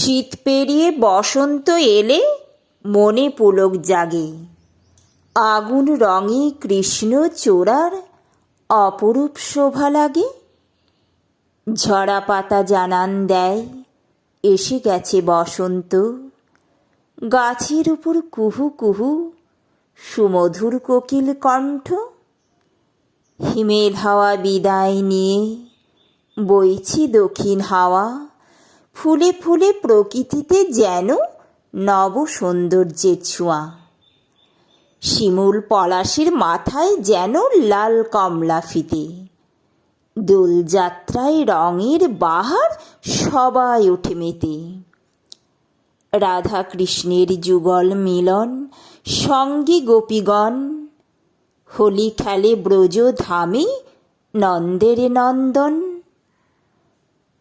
শীত পেরিয়ে বসন্ত এলে মনে পুলক জাগে। আগুন রঙে কৃষ্ণ চূড়ার অপরূপ শোভা লাগে। ঝরা পাতা জানান দেয় এসে গেছে বসন্ত। গাছের উপর কুহু কুহু সুমধুর কোকিল কণ্ঠ। হিমেল হাওয়া বিদায় নিয়ে বইছে দক্ষিণ হাওয়া। ফুলে ফুলে প্রকৃতিতে যেন নব সৌন্দর্যের ছোঁয়া। শিমুল পলাশের মাথায় যেন লাল কমলা ফিতে। দোলযাত্রায় রঙের বাহার সবাই ওঠে মেতে। রাধা কৃষ্ণের যুগল মিলন সঙ্গে গোপীগণ। হোলি খেলে ব্রজ ধামে নন্দের নন্দন।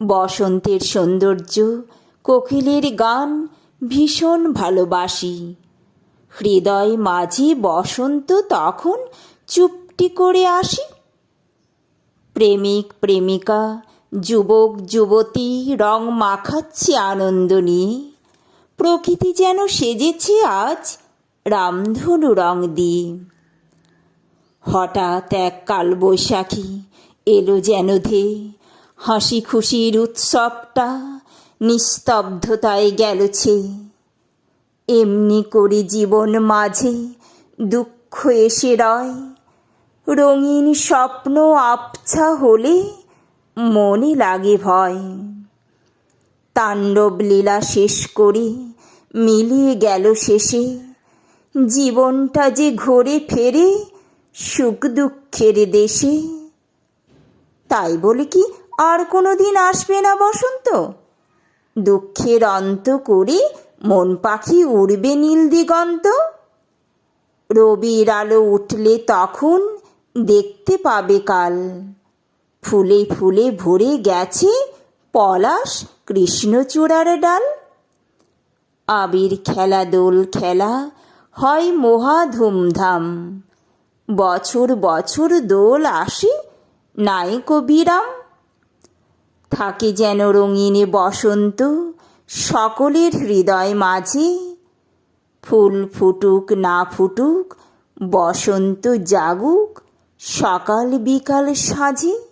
বসন্তের সৌন্দর্য কোকিলের গান ভীষণ ভালোবাসি। হৃদয় মাঝে বসন্ত তখন চুপটি করে আসি। প্রেমিক প্রেমিকা যুবক যুবতী রং মাখাচ্ছে আনন্দ নিয়ে। প্রকৃতি যেন সেজেছে আজ রামধনু রং দিয়ে। হঠাৎ এক কালবৈশাখী এলো যেন ধেয়ে। হাসি খুশির উৎসবটা নিস্তব্ধতায় গেলছে। এমনি করে জীবন মাঝে দুঃখ এসে রয়। রঙিন স্বপ্ন আবছা হলে মনে লাগে ভয়। তাণ্ডব লীলা শেষ করে মিলিয়ে গেল শেষে। জীবনটা যে ঘুরে ফেরে সুখ দুঃখের দেশে। তাই বলে কি আর কোনো দিন আসবে না বসন্ত? দুঃখের অন্ত করে মন পাখি উড়বে নীল দিগন্ত। রবির আলো উঠলে তখন দেখতে পাবে কাল। ফুলে ফুলে ভরে গেছে পলাশ কৃষ্ণচূড়ার ডাল। আবির খেলা দোল খেলা হয় মহা ধুমধাম। বছর বছর দোল আসে নায়ক বিরাম। থাকে যেন রঙিনে বসন্ত সকলের হৃদয় মাঝে। ফুল ফুটুক না ফুটুক বসন্ত জাগুক সকাল বিকাল সাজে।